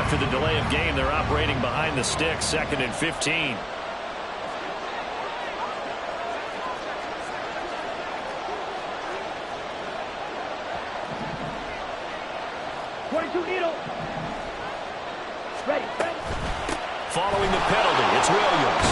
after the delay of game. They're operating behind the sticks, 2nd and 15. Following the penalty, it's Williams.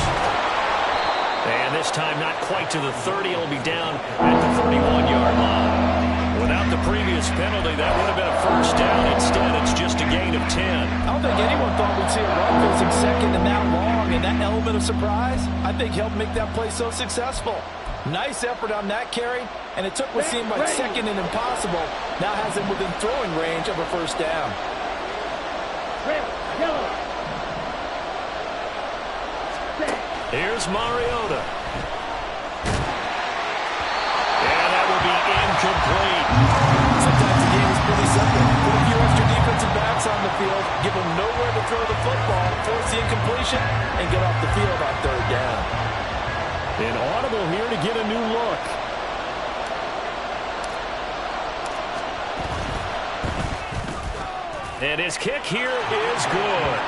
And this time not quite to the 30. It'll be down at the 31-yard line. Without the previous penalty, that would have been a first down. Instead, it's just a gain of 10. I don't think anyone thought we'd see a run losing 2nd and that long. And that element of surprise, I think, helped make that play so successful. Nice effort on that carry, and it took what seemed like 2nd and impossible. Now has him within throwing range of a first down. Here's Mariota. And that will be incomplete. Sometimes the game is pretty simple. Put a few extra defensive backs on the field, give them nowhere to throw the football, force the incompletion, and get off the field on 3rd down. An audible here to get a new look. And his kick here is good.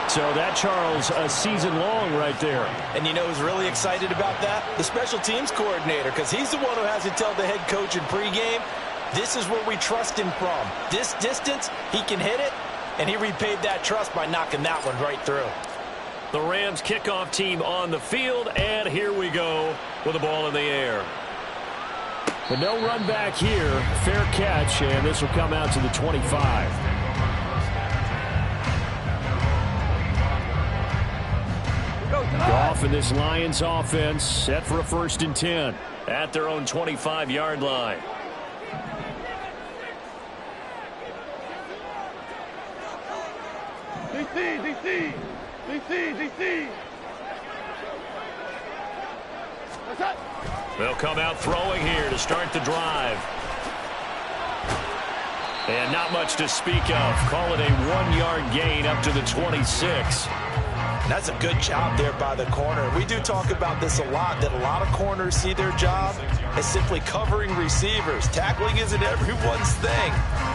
So that, Charles, a season long right there. And you know who's really excited about that? The special teams coordinator, because he's the one who has to tell the head coach in pregame, this is where we trust him from. This distance, he can hit it, and he repaid that trust by knocking that one right through. The Rams kickoff team on the field, and here we go with the ball in the air. But no run back here. Fair catch, and this will come out to the 25. Goff and this Lions offense set for a 1st and 10 at their own 25-yard line. DC. They'll come out throwing here to start the drive. And not much to speak of. Call it a 1-yard gain up to the 26. That's a good job there by the corner. We do talk about this a lot, that a lot of corners see their job as simply covering receivers. Tackling isn't everyone's thing.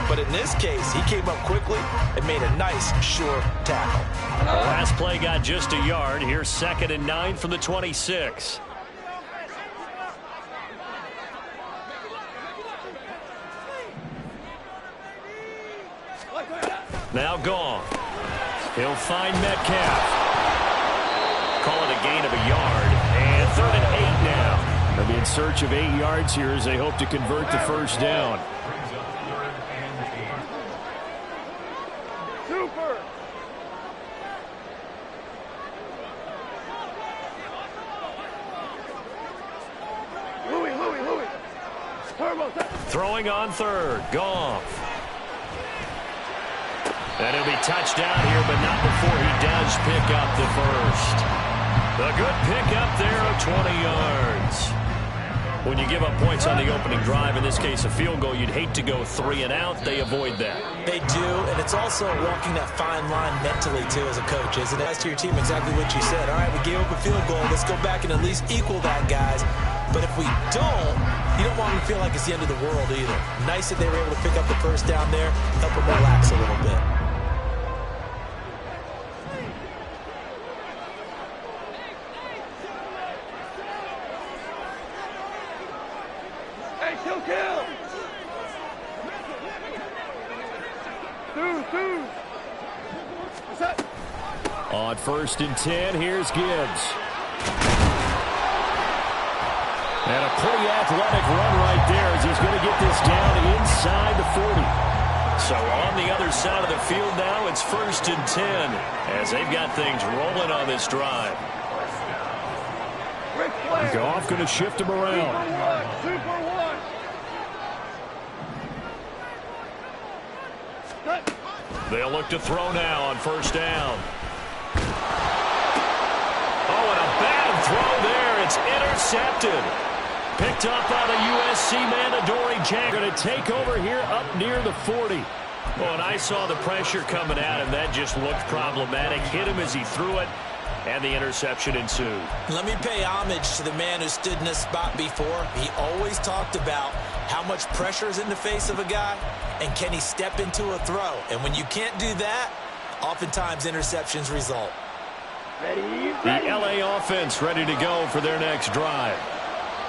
But in this case, he came up quickly and made a nice, sure tackle. The last play got just a yard. Here's 2nd and 9 from the 26. Now gone. He'll find Metcalf. Call it a gain of a yard. And 3rd and 8 now. They'll be in search of 8 yards here as they hope to convert the first down. Super. Louis. Turbo. Throwing on 3rd. Goff. And he'll be touched down here, but not before he does pick up the first. A good pickup there of 20 yards. When you give up points on the opening drive, in this case a field goal, you'd hate to go 3 and out. They avoid that. They do, and it's also walking that fine line mentally, too, as a coach, isn't it? As to your team, exactly what you said. All right, we gave up a field goal. Let's go back and at least equal that, guys. But if we don't, you don't want them to feel like it's the end of the world either. Nice that they were able to pick up the first down there, help them relax a little bit. Kill. Two. On 1st and 10, here's Gibbs. And a pretty athletic run right there as he's going to get this down inside the 40. So on the other side of the field now, it's 1st and 10 as they've got things rolling on this drive. Goff going to shift him around. Super one. They'll look to throw now on 1st down. Oh, and a bad throw there. It's intercepted. Picked up by the USC man, Adoree Jack. Going to take over here up near the 40. Well, and I saw the pressure coming at him. That just looked problematic. Hit him as he threw it, and the interception ensued. Let me pay homage to the man who stood in this spot before. He always talked about how much pressure is in the face of a guy, and can he step into a throw? And when you can't do that, Oftentimes, interceptions result. The LA offense ready to go for their next drive.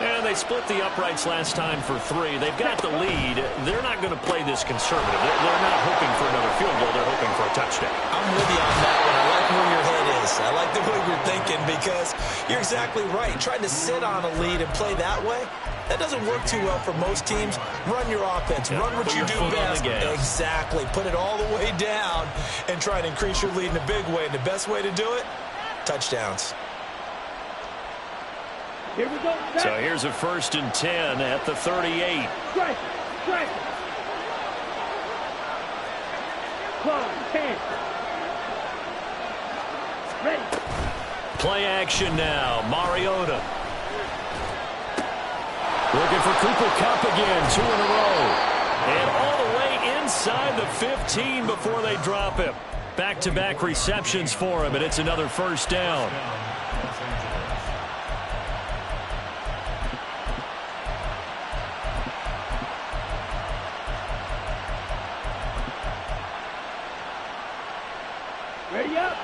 And they split the uprights last time for 3. They've got the lead. They're not going to play this conservative. They're not hoping for another field goal. They're hoping for a touchdown. I'm with you on that one. I like where your head is. I like the way you're thinking because you're exactly right. Trying to sit on a lead and play that way, that doesn't work too well for most teams. Run your offense. Run what you do best. Exactly. Put it all the way down and try to increase your lead in a big way. And the best way to do it, touchdowns. Here we go. So here's a 1st and 10 at the 38. Strike. 10. Ready. Play action now. Mariota. Looking for Cooper Kupp again. 2 in a row. And all the way inside the 15 before they drop him. Back-to-back receptions for him, and it's another 1st down. Ready up.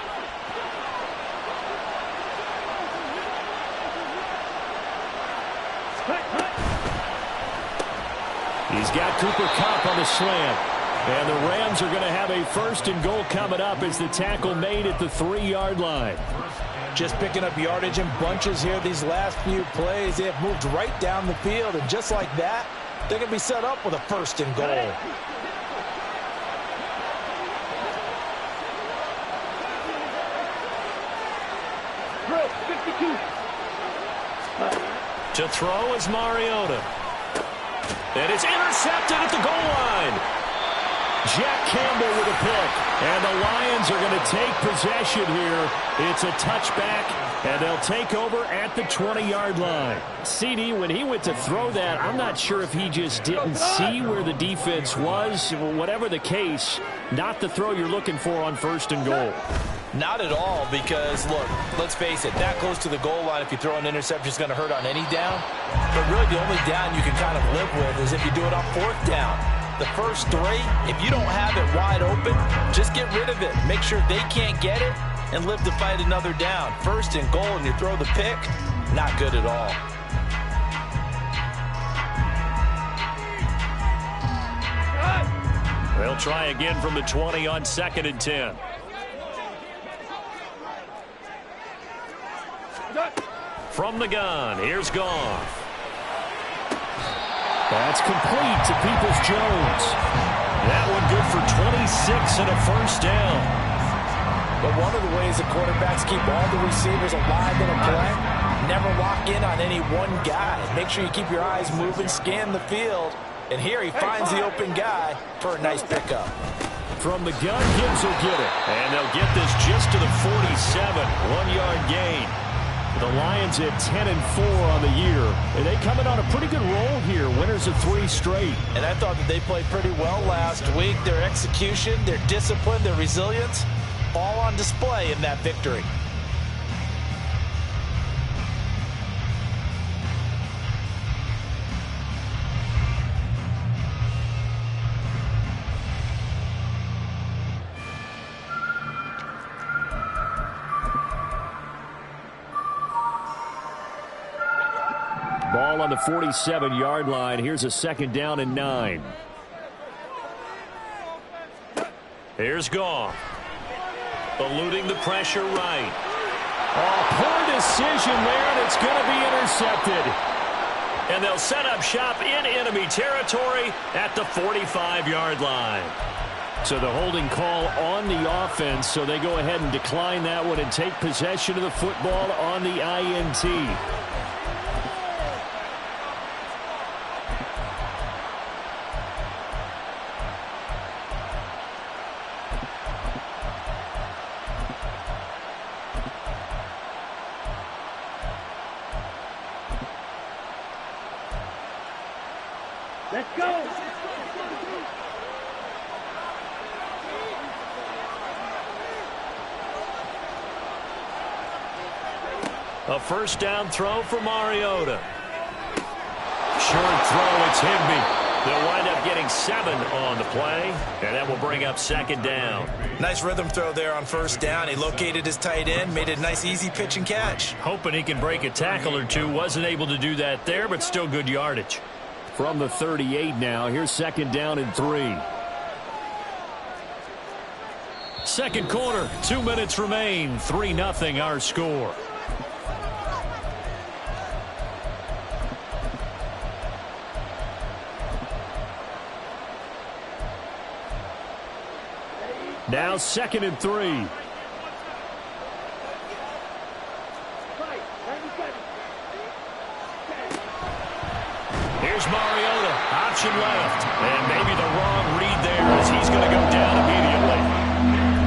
He's got Cooper Kupp on the slant. And the Rams are going to have a 1st and goal coming up as the tackle made at the 3-yard line. Just picking up yardage in bunches here these last few plays. They have moved right down the field, and just like that, they're going to be set up with a 1st and goal. To throw is Mariota. And it's intercepted at the goal line. Jack Campbell with a pick. And the Lions are going to take possession here. It's a touchback, and they'll take over at the 20-yard line. CD, when he went to throw that, I'm not sure if he just didn't see where the defense was. Whatever the case, not the throw you're looking for on 1st and goal. Not at all, because, look, let's face it, that close to the goal line, if you throw an interception, is going to hurt on any down. But really, the only down you can kind of live with is if you do it on 4th down. The first 3, if you don't have it wide open, just get rid of it. Make sure they can't get it and live to fight another down. 1st and goal, and you throw the pick, not good at all. They'll try again from the 20 on 2nd and 10. From the gun, here's Goff. That's complete to Peoples-Jones. That one good for 26 and a 1st down. But one of the ways the quarterbacks keep all the receivers alive in a play, never lock in on any one guy. Make sure you keep your eyes moving, scan the field. And here he finds the open guy for a nice pickup. From the gun, Gibbs will get it. And they'll get this just to the 47. 1-yard gain. The Lions at 10-4 on the year. And they coming on a pretty good roll here. Winners of 3 straight. And I thought that they played pretty well last week. Their execution, their discipline, their resilience, all on display in that victory. Ball on the 47-yard line. Here's a 2nd down and 9. Here's Goff. Eluding the pressure right. Oh, poor decision there, and it's going to be intercepted. And they'll set up shop in enemy territory at the 45-yard line. So the holding call on the offense, so they go ahead and decline that one and take possession of the football on the INT. Let's go. A 1st down throw for Mariota. Short throw, it's Higbee. They'll wind up getting 7 on the play, and that will bring up second down. Nice rhythm throw there on first down. He located his tight end, made it a nice, easy pitch and catch. Hoping he can break a tackle or two. Wasn't able to do that there, but still good yardage. From the 38 now, here's second down and 3. Second quarter, 2 minutes remain. 3-0 our score. Now second and 3. Here's Mariota, option left. And maybe the wrong read there as he's going to go down immediately.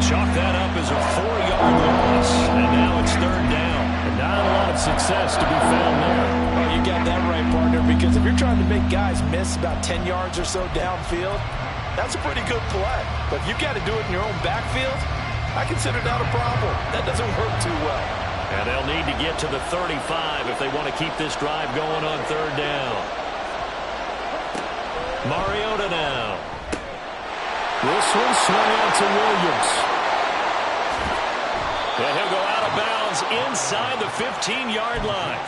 Chalk that up as a 4-yard loss. And now it's third down. And not a lot of success to be found there. Well, you got that right, partner, because if you're trying to make guys miss about 10 yards or so downfield, that's a pretty good play. But if you've got to do it in your own backfield, I consider that a problem. That doesn't work too well. And they'll need to get to the 35 if they want to keep this drive going on third down. Mariota now. This one swung out to Williams. And he'll go out of bounds inside the 15-yard line.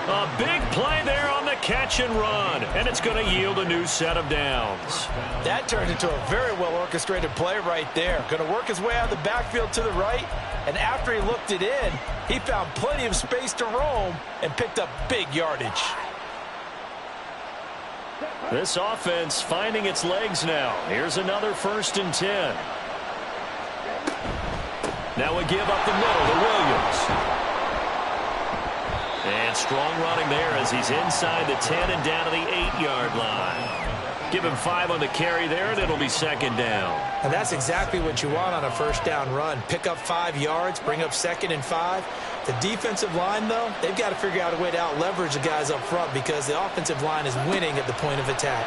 A big play there on the catch and run. And it's going to yield a new set of downs. That turned into a very well-orchestrated play right there. Going to work his way out of the backfield to the right. And after he looked it in, he found plenty of space to roam and picked up big yardage. This offense finding its legs now. Here's another 1st and 10. Now we give up the middle to Williams. And strong running there as he's inside the 10 and down to the 8-yard line. Give him 5 on the carry there, and it'll be second down. And that's exactly what you want on a first down run. Pick up 5 yards, bring up 2nd and 5. The defensive line, though, they've got to figure out a way to out-leverage the guys up front because the offensive line is winning at the point of attack.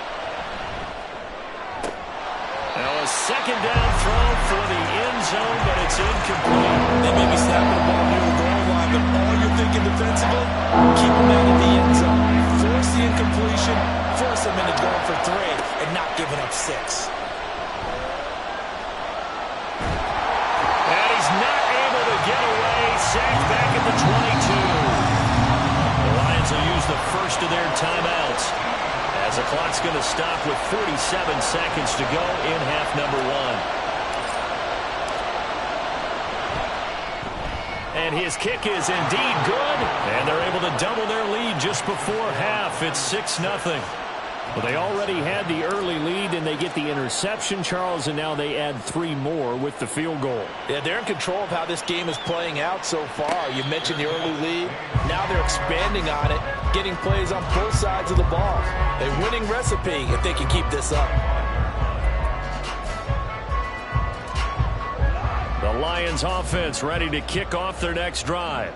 Now a second down throw for the end zone, but it's incomplete. They may be snapping the ball near the goal line, but all you're thinking defensively, keep them out of the end zone. Force the incompletion, force them into going for 3, and not giving up 6. And he's not able to get away. Sacked back at the 22. The Lions will use the first of their timeouts as the clock's going to stop with 47 seconds to go in half number 1. And his kick is indeed good, and they're able to double their lead just before half. It's 6-0. Well, they already had the early lead, and they get the interception, Charles, and now they add 3 more with the field goal. Yeah, they're in control of how this game is playing out so far. You mentioned the early lead. Now they're expanding on it, getting plays on both sides of the ball. A winning recipe if they can keep this up. The Lions offense ready to kick off their next drive.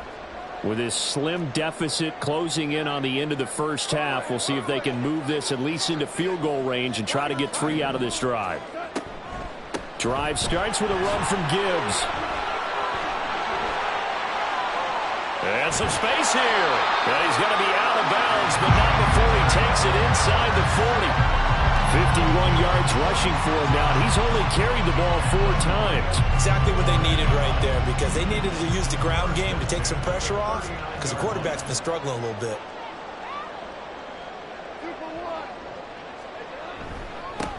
With this slim deficit closing in on the end of the first half, we'll see if they can move this at least into field goal range and try to get 3 out of this drive. Drive starts with a run from Gibbs. And some space here. And he's going to be out of bounds, but not before he takes it inside the 40. 51 yards rushing for him now. He's only carried the ball 4 times. Exactly what they needed right there, because they needed to use the ground game to take some pressure off, because the quarterback's been struggling a little bit.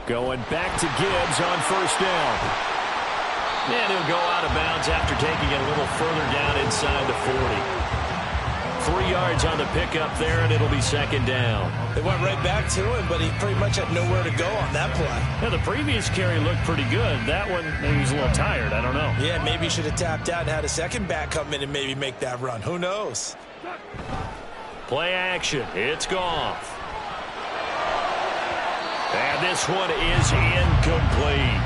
Going back to Gibbs on first down. And he'll go out of bounds after taking it a little further down inside the 40. 3 yards on the pickup there, and it'll be second down. They went right back to him, but he pretty much had nowhere to go on that play. Yeah, the previous carry looked pretty good. That one, maybe he was a little tired. I don't know. Yeah, maybe he should have tapped out and had a second back come in and maybe make that run. Who knows? Play action. It's Goff. And this one is incomplete.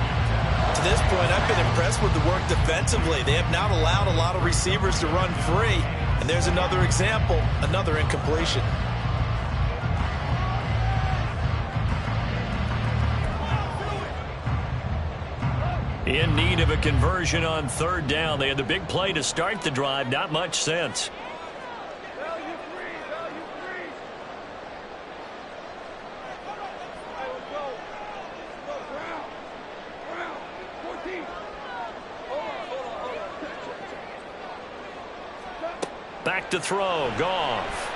To this point, I've been impressed with the work defensively. They have not allowed a lot of receivers to run free. And there's another example, another incompletion. In need of a conversion on third down. They had the big play to start the drive. Not much sense. back to throw. Goff.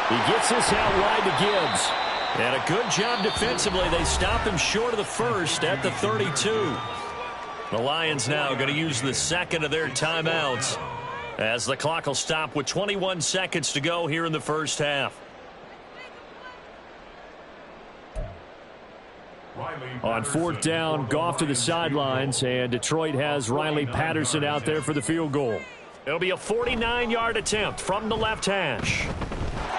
He gets this out wide to Gibbs. And a good job defensively. They stop him short of the first at the 32. The Lions now going to use the second of their timeouts as the clock will stop with 21 seconds to go here in the first half. On fourth down, Goff to the sidelines, and Detroit has Riley Patterson out there for the field goal. It'll be a 49-yard attempt from the left hash.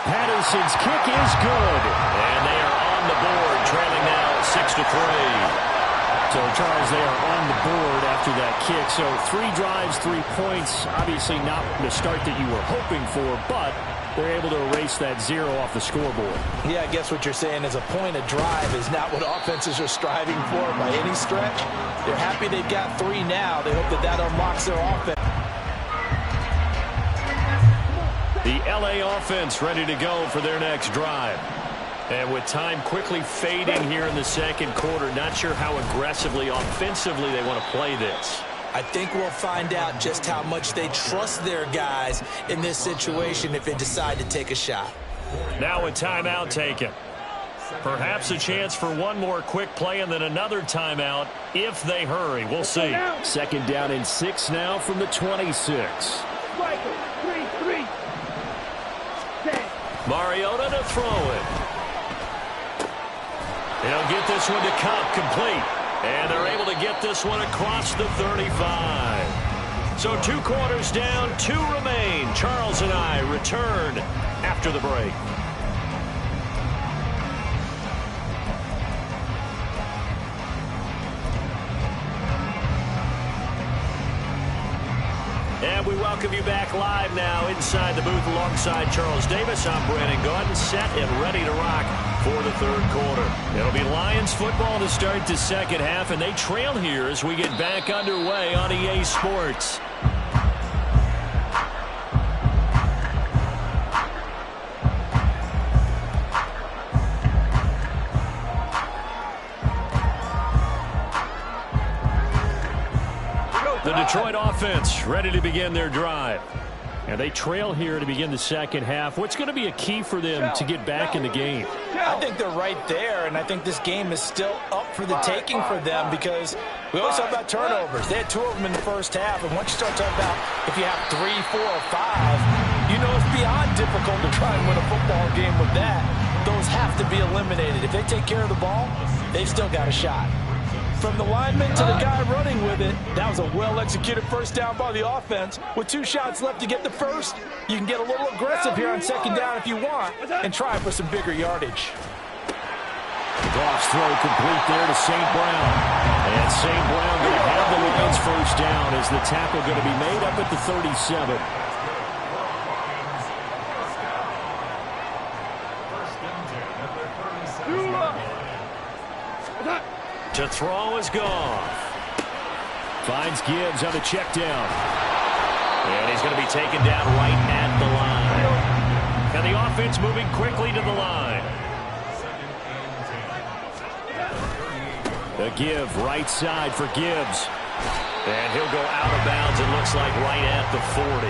Patterson's kick is good, and they are on the board, trailing now 6-3. So, Charles, they are on the board after that kick. So 3 drives, 3 points. Obviously not the start that you were hoping for, but they're able to erase that 0 off the scoreboard. Yeah, I guess what you're saying is a point of drive is not what offenses are striving for by any stretch. They're happy they've got 3 now. They hope that that unlocks their offense. The L.A. offense ready to go for their next drive. And with time quickly fading here in the second quarter, not sure how aggressively, offensively they want to play this. I think we'll find out just how much they trust their guys in this situation if they decide to take a shot. Now a timeout taken. Perhaps a chance for one more quick play and then another timeout if they hurry. We'll see. Second down and 6 now from the 26. Mariota to throw it. He'll get this one to Cup, complete. And they're able to get this one across the 35. So 2 quarters down, 2 remain. Charles and I return after the break. And we welcome you back live now inside the booth alongside Charles Davis. I'm Brandon Gordon, set and ready to rock for the third quarter. It'll be Lions football to start the second half, and they trail here as we get back underway on EA Sports. The Detroit offense ready to begin their drive. And they trail here to begin the second half. What's going to be a key for them to get back in the game? I think they're right there, and I think this game is still up for the taking for them because we always talk about turnovers. They had 2 of them in the first half, and once you start talking about if you have 3, 4, or 5, you know it's beyond difficult to try and win a football game with that. Those have to be eliminated. If they take care of the ball, they've still got a shot. From the lineman to the guy running with it, that was a well-executed first down by the offense. With 2 shots left to get the first, you can get a little aggressive here on second down if you want and try for some bigger yardage. Goff's throw complete there to St. Brown. And St. Brown going to have the Lions first down as the tackle going to be made up at the 37. To throw is Goff. Finds Gibbs on the check down. And he's going to be taken down right at the line. And the offense moving quickly to the line. The give right side for Gibbs. And he'll go out of bounds, it looks like, right at the 40.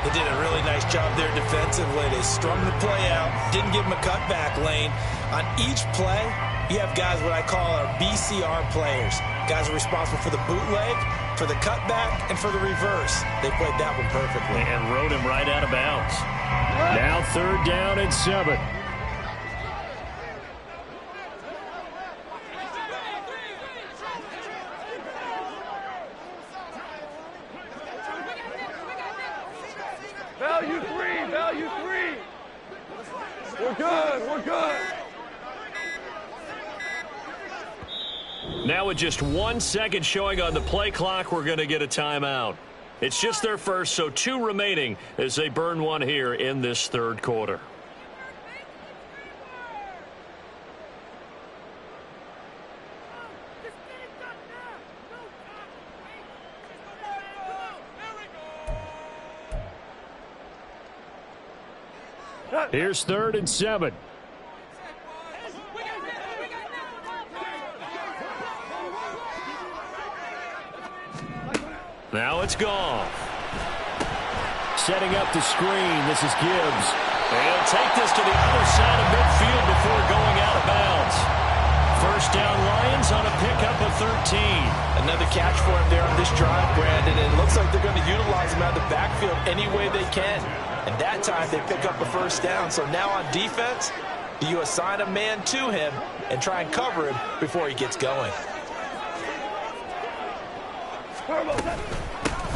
They did a really nice job there defensively. They strung the play out, didn't give him a cutback lane. On each play, you have guys what I call our BCR players. Guys are responsible for the bootleg, for the cutback, and for the reverse. They played that one perfectly. And rode him right out of bounds. Now 3rd down and 7. Value 3, value 3. We're good, we're good. Now with just 1 second showing on the play clock, we're going to get a timeout. It's just their first, so 2 remaining as they burn one here in this third quarter. Here's 3rd and 7. Now it's Goff. setting up the screen. This is Gibbs. And he'll take this to the other side of midfield before going out of bounds. First down Lions on a pickup of 13. Another catch for him there on this drive, Brandon. And it looks like they're going to utilize him out of the backfield any way they can. And that time they pick up a first down. So now on defense, you assign a man to him and try and cover him before he gets going.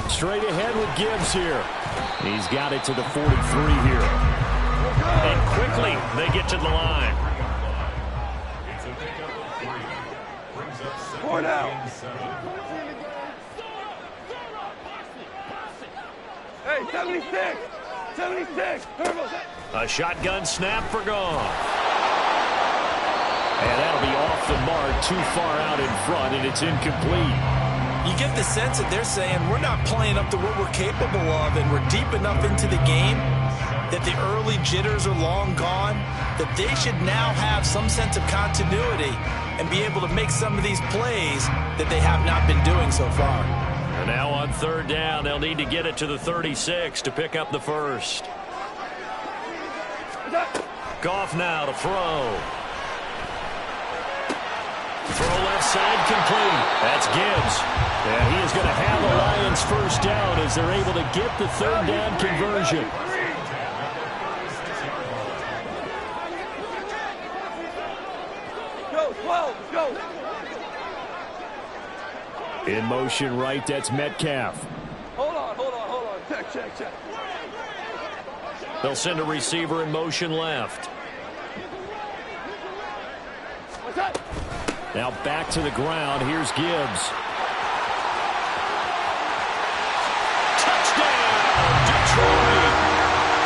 Straight ahead with Gibbs here. He's got it to the 43 here. And quickly they get to the line. Four down. Hey, 76. 76. A shotgun snap for gone. And that'll be off the mark, too far out in front, and it's incomplete. You get the sense that they're saying we're not playing up to what we're capable of, and we're deep enough into the game that the early jitters are long gone, that they should now have some sense of continuity and be able to make some of these plays that they have not been doing so far. And now on third down, they'll need to get it to the 36 to pick up the first. Goff now to throw. Throw left side complete. That's Gibbs. And he is going to have the Lions first down as they're able to get the third down conversion. Go, 12, go. In motion right, that's Metcalf. Hold on. Check. They'll send a receiver in motion left. What's that? Now back to the ground. Here's Gibbs. Touchdown, Detroit.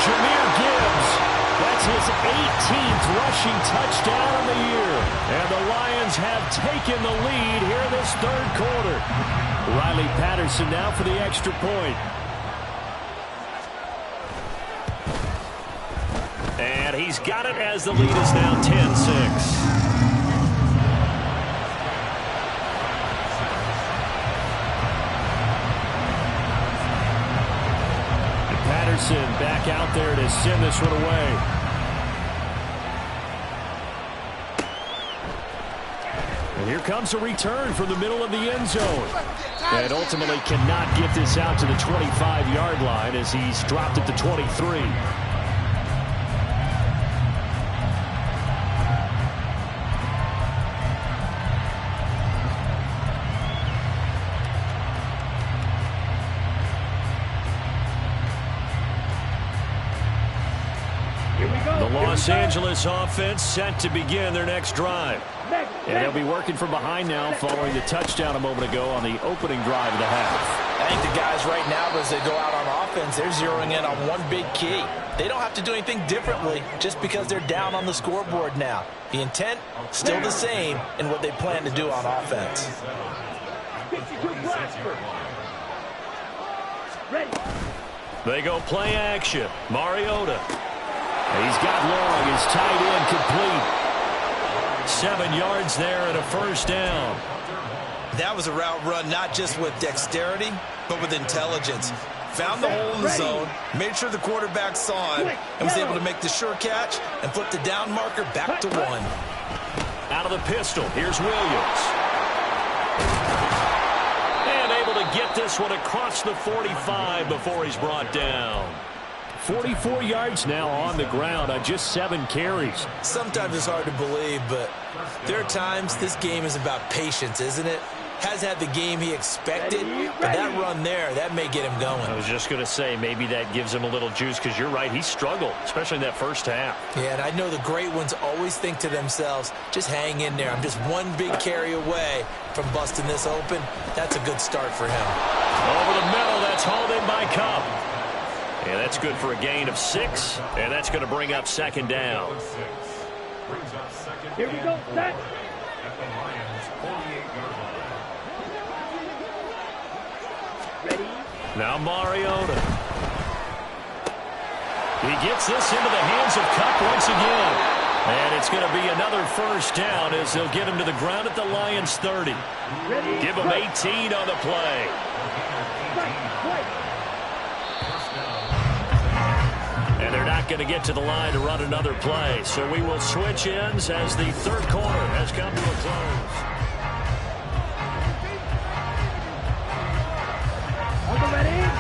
Jahmyr Gibbs. That's his 18th rushing touchdown of the year. And the Lions have taken the lead here in this third quarter. Riley Patterson now for the extra point. And he's got it as the lead is now 10-6. Patterson back out there to send this one away. And here comes a return from the middle of the end zone. And ultimately cannot get this out to the 25-yard line as he's dropped at the 23. Los Angeles offense set to begin their next drive. And they'll be working from behind now following the touchdown a moment ago on the opening drive of the half. I think the guys right now, as they go out on offense, they're zeroing in on one big key. They don't have to do anything differently just because they're down on the scoreboard now. The intent, still the same in what they plan to do on offense. They go play action. Mariota. He's got long. His tight end complete. 7 yards there and a first down. That was a route run not just with dexterity, but with intelligence. Found the hole in the zone, made sure the quarterback saw him, and was able to make the sure catch and flip the down marker back to 1. Out of the pistol, here's Williams. And able to get this one across the 45 before he's brought down. 44 yards now on the ground on just 7 carries. Sometimes it's hard to believe, but there are times this game is about patience, isn't it? Has had the game he expected, but that run there, that may get him going. I was just going to say, maybe that gives him a little juice, because you're right, he struggled, especially in that first half. Yeah, and I know the great ones always think to themselves, just hang in there. I'm just one big carry away from busting this open. That's a good start for him. Over the middle, that's hauled in by Cup. And that's good for a gain of 6, and that's going to bring up second down. Here we go, set. Ready? Now Mariota. He gets this into the hands of Cup once again. And it's going to be another first down as they'll get him to the ground at the Lions 30. Ready? Give him 18 on the play. And they're not going to get to the line to run another play. So we will switch ends as the third quarter has come to a close.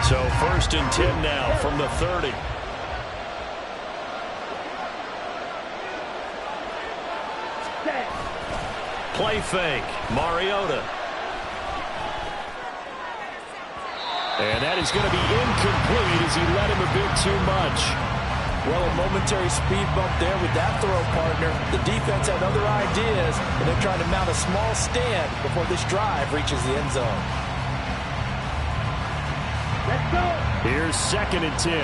So 1st and 10 now from the 30. Play fake. Mariota. And that is going to be incomplete as he led him a bit too much. Well, a momentary speed bump there with that throw, partner. The defense had other ideas, and they're trying to mount a small stand before this drive reaches the end zone. Let's go. Here's 2nd and 10.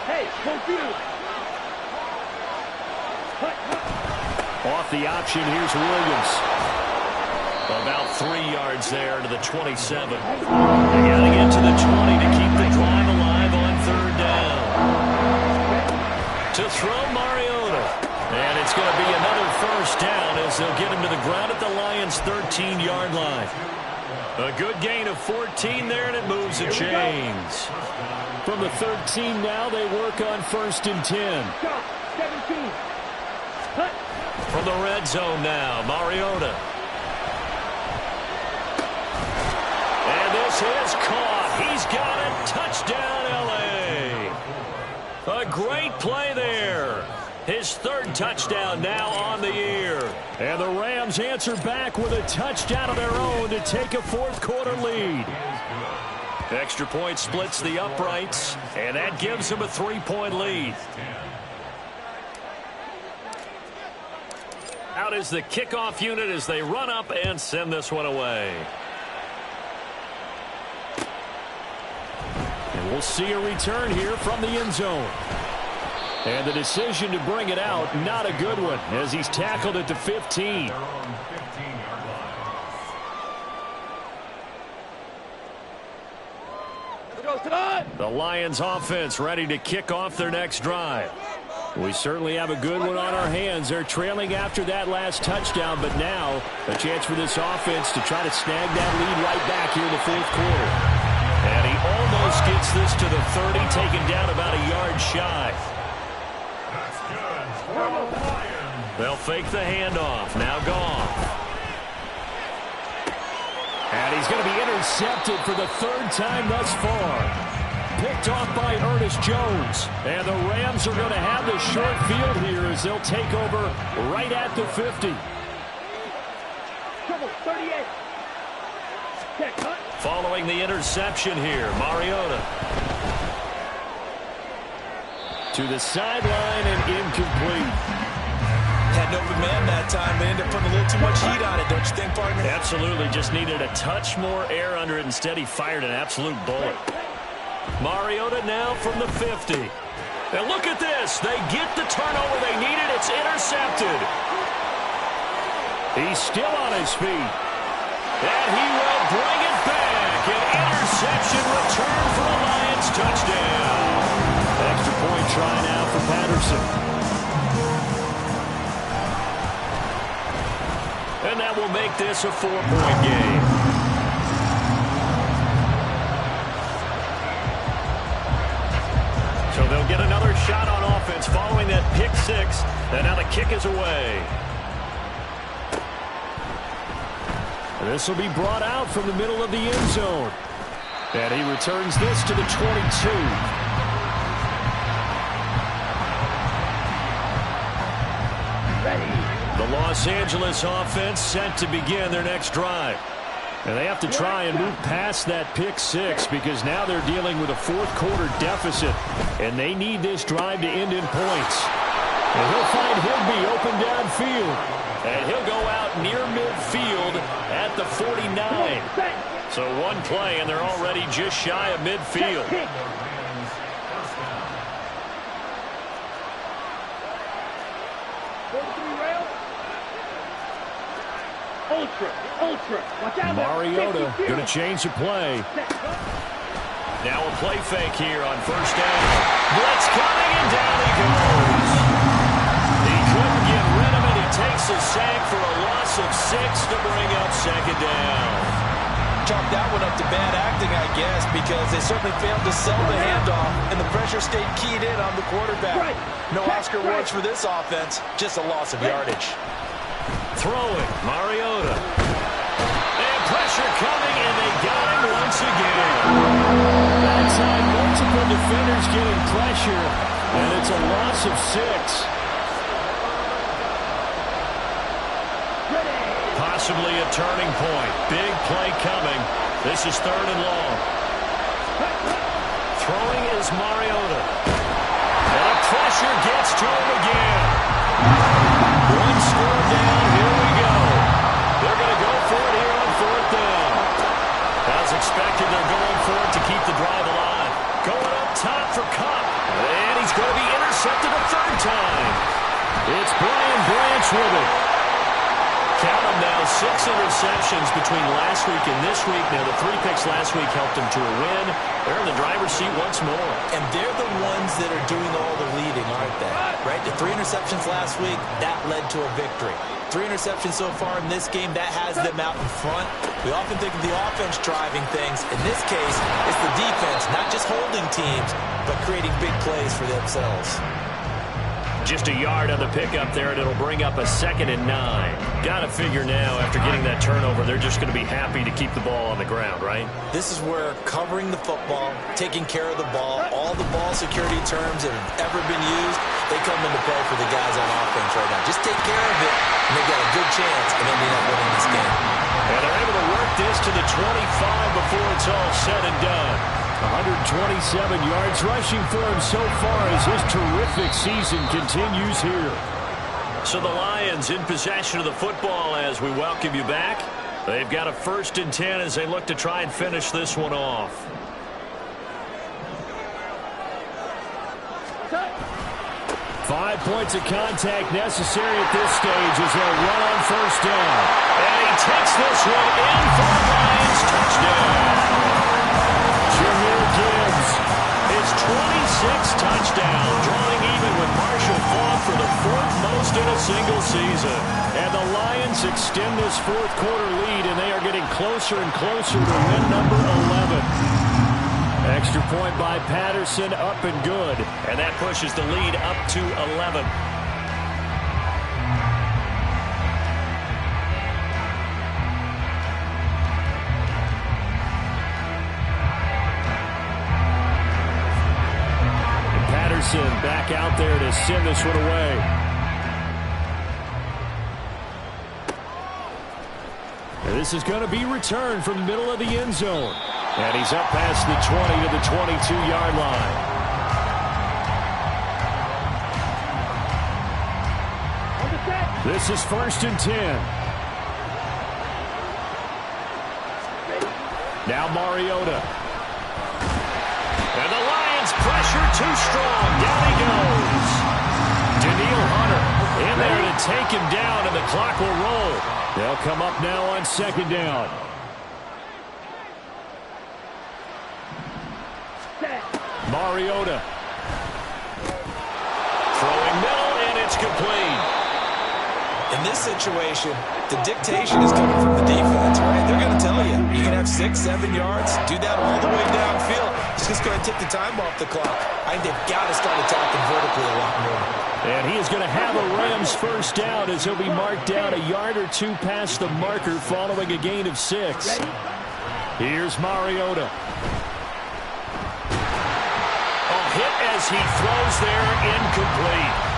Hey, confused. Off the option, here's Williams. About 3 yards there to the 27. They got to get to the 20 to keep the drive alive on 3rd down. To throw Mariota. And it's going to be another 1st down as they'll get him to the ground at the Lions' 13-yard line. A good gain of 14 there, and it moves the chains. From the 13 now, they work on 1st and 10. 17. From the red zone now, Mariota. And this is caught. He's got it. Touchdown, L.A. A great play there. His 3rd touchdown now on the year. And the Rams answer back with a touchdown of their own to take a 4th quarter lead. Extra point splits the uprights, and that gives them a 3-point lead. Out is the kickoff unit as they run up and send this one away. And we'll see a return here from the end zone. And the decision to bring it out, not a good one, as he's tackled at the 15. The Lions offense ready to kick off their next drive. We certainly have a good one on our hands. They're trailing after that last touchdown, but now a chance for this offense to try to snag that lead right back here in the 4th quarter. And he almost gets this to the 30, taken down about a yard shy. They'll fake the handoff. Now Goff. And he's going to be intercepted for the 3rd time thus far. Picked off by Ernest Jones. And the Rams are going to have the short field here as they'll take over right at the 50. 38. Following the interception here, Mariota. To the sideline and incomplete. Had an open man that time, but ended up putting a little too much heat on it, don't you think, partner? Absolutely. Just needed a touch more air under it. Instead, he fired an absolute bullet. Mariota now from the 50. And look at this. They get the turnover they needed. It's intercepted. He's still on his feet. And he will bring it back. An interception return for a Lions touchdown. Extra point try now for Patterson. And that will make this a 4-point game. So they'll get another shot on offense following that pick 6. And now the kick is away. This will be brought out from the middle of the end zone. And he returns this to the 22. The Los Angeles offense set to begin their next drive. And they have to try and move past that pick 6 because now they're dealing with a 4th quarter deficit. And they need this drive to end in points. And he'll find Higbee open downfield. And he'll go out near midfield at the 49. So one play and they're already just shy of midfield. Mariota going to change the play. Now a play fake here on 1st down. Blitz coming and down he goes. He couldn't get rid of it. He takes a sack for a loss of 6 to bring up 2nd down. Chalk that one up to bad acting, I guess, because as they certainly failed to sell the handoff, and the pressure stayed keyed in on the quarterback. No Oscar awards for this offense, just a loss of yardage. Throwing, Mariota. And pressure coming, and they got him once again. That time, multiple defenders getting pressure, and it's a loss of 6. Possibly a turning point. Big play coming. This is 3rd and long. Throwing is Mariota. And the pressure gets to him again. 1 score down. Here we go. They're going to go for it here on 4th down. As expected, they're going for it to keep the drive alive. Going up top for Cup. And he's going to be intercepted a 3rd time. It's Brian Branch with it. Count them now, 6 interceptions between last week and this week. Now, the 3 picks last week helped them to a win. They're in the driver's seat once more. And they're the ones that are doing all the leading, aren't they? Right? The 3 interceptions last week, that led to a victory. 3 interceptions so far in this game, that has them out in front. We often think of the offense driving things. In this case, it's the defense, not just holding teams, but creating big plays for themselves. Just a yard on the pickup there, and it'll bring up a 2nd and 9. Got to figure now, after getting that turnover, they're just going to be happy to keep the ball on the ground, right? This is where covering the football, taking care of the ball, all the ball security terms that have ever been used, they come into play for the guys on offense right now. Just take care of it, and they've got a good chance of ending up winning this game. And they're able to work this to the 25 before it's all said and done. 127 yards rushing for him so far as his terrific season continues here. So the Lions in possession of the football as we welcome you back. They've got a 1st and 10 as they look to try and finish this one off. Five points of contact necessary at this stage as they'll run on 1st down. And he takes this one in for the Lions. Touchdown. Gibbs, his 26th touchdown, drawing even with Marshall Faulk for the 4th most in a single season. And the Lions extend this 4th quarter lead, and they are getting closer and closer to win number 11. Extra point by Patterson, up and good. And that pushes the lead up to 11. Back out there to send this one away. And this is going to be returned from the middle of the end zone. And he's up past the 20 to the 22-yard line. This is 1st and 10. Now Mariota. And the Lions pressure too strong. Down he goes. Daniil Hunter in there to take him down, and the clock will roll. They'll come up now on 2nd down. Mariota. Throwing middle, and it's complete. In this situation, the dictation is coming from the defense, right? They're going to tell you, you can have 6, 7 yards, do that all the way downfield. It's just going to take the time off the clock. I think they've got to start attacking vertically a lot more. And he is going to have a Rams 1st down as he'll be marked down a yard or 2 past the marker following a gain of 6. Here's Mariota. A hit as he throws there, incomplete.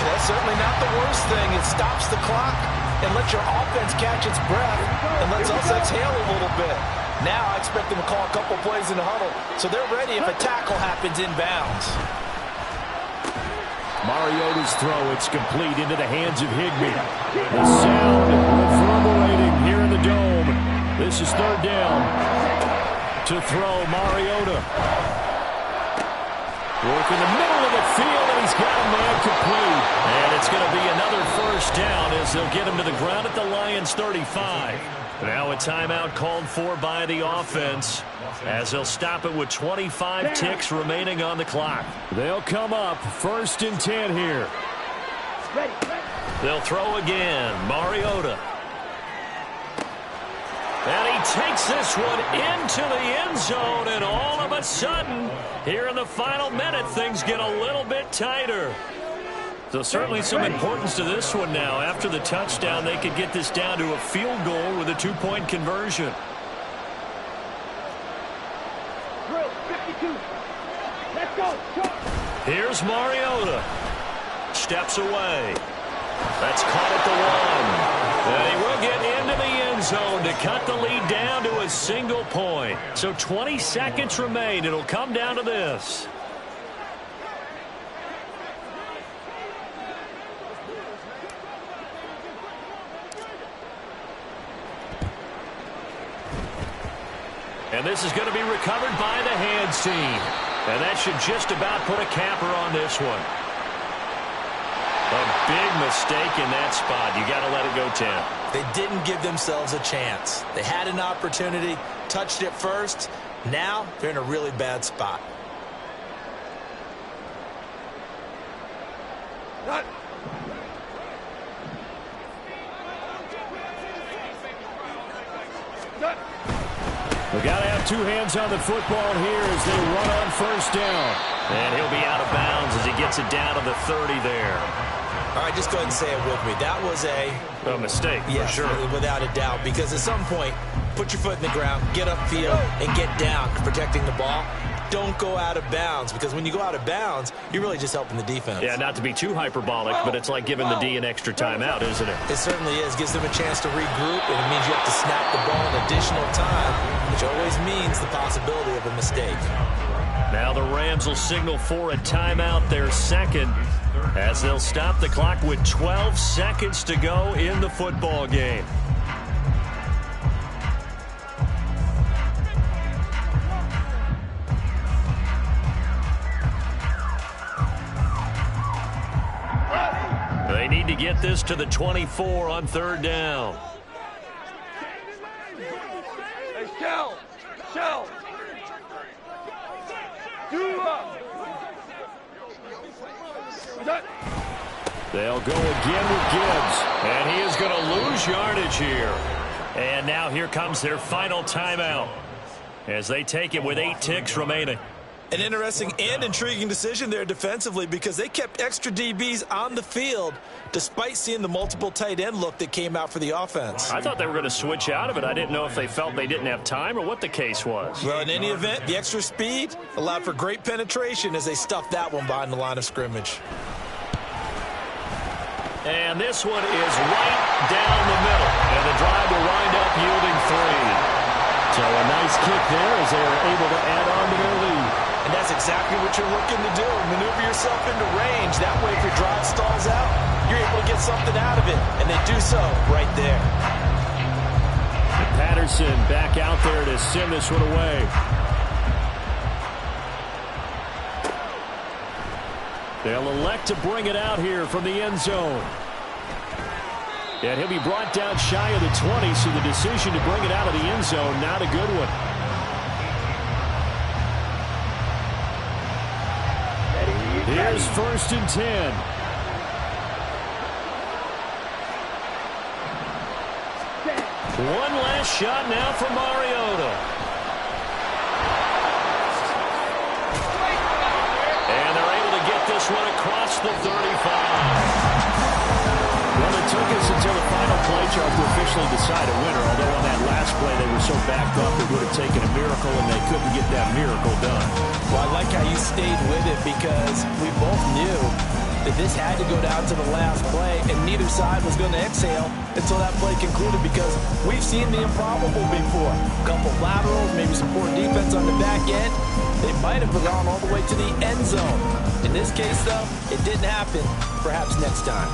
That's certainly not the worst thing. It stops the clock and lets your offense catch its breath and lets us exhale a little bit. Now I expect them to call a couple plays in the huddle, so they're ready if a tackle happens inbounds. Mariota's throw, it's complete into the hands of Higbee. The sound reverberating here in the dome. This is 3rd down. To throw, Mariota. Work in the middle of the field, and he's got a man complete. And it's going to be another 1st down as they'll get him to the ground at the Lions' 35. Now a timeout called for by the offense as they'll stop it with 25 ticks remaining on the clock. They'll come up 1st and 10 here. They'll throw again. Mariota. And he takes this one into the end zone, and all of a sudden, here in the final minute, things get a little bit tighter. So certainly some importance to this one now. After the touchdown, they could get this down to a field goal with a 2-point conversion. Drill, 52. Let's go. Here's Mariota. Steps away. That's caught at the 1. And he will get into the end zone to cut the lead down to a single point. So 20 seconds remain. It'll come down to this. And this is going to be recovered by the hands team. And that should just about put a capper on this one. A big mistake in that spot. You got to let it go, Tim. They didn't give themselves a chance. They had an opportunity, touched it first. Now they're in a really bad spot. Not. We got to have two hands on the football here as they run on first down. And he'll be out of bounds as he gets it down to the 30 there. All right, just go ahead and say it with me. That was a mistake, yeah, for sure. Without a doubt, because at some point, put your foot in the ground, get upfield, and get down protecting the ball. Don't go out of bounds, because when you go out of bounds, you're really just helping the defense. Yeah, not to be too hyperbolic, but it's like giving the D an extra timeout, isn't it? It certainly is. Gives them a chance to regroup, and it means you have to snap the ball in additional time, which always means the possibility of a mistake. Now the Rams will signal for a timeout, their second, as they'll stop the clock with 12 seconds to go in the football game. They need to get this to the 24 on third down. Hey, Shell. They'll go again with Gibbs, and he is going to lose yardage here. And now here comes their final timeout as they take it with 8 ticks remaining. An interesting and intriguing decision there defensively, because they kept extra DBs on the field despite seeing the multiple tight end look that came out for the offense. I thought they were going to switch out of it. I didn't know if they felt they didn't have time or what the case was. Well, in any event, the extra speed allowed for great penetration as they stuffed that one behind the line of scrimmage. And this one is right down the middle, and the drive will wind up yielding 3. So a nice kick there as they are able to add on to their lead. And that's exactly what you're looking to do. Maneuver yourself into range. That way, if your drive stalls out, you're able to get something out of it. And they do so right there. Patterson back out there to send this one away. They'll elect to bring it out here from the end zone. And he'll be brought down shy of the 20, so the decision to bring it out of the end zone, not a good one. Here's 1st and 10. One last shot now for Mariota. And they're able to get this one across the 35. Well, it took us until the final play chart to officially decide a winner, although on that last play they were so backed up it would have taken a miracle, and they couldn't get that miracle done. Well, I like how you stayed with it, because we both knew that this had to go down to the last play, and neither side was going to exhale until that play concluded, because we've seen the improbable before. A couple laterals, maybe some poor defense on the back end. They might have gone all the way to the end zone. In this case, though, it didn't happen. Perhaps next time.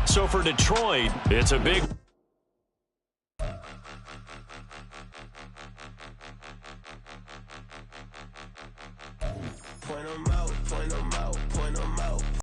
So for Detroit, it's a big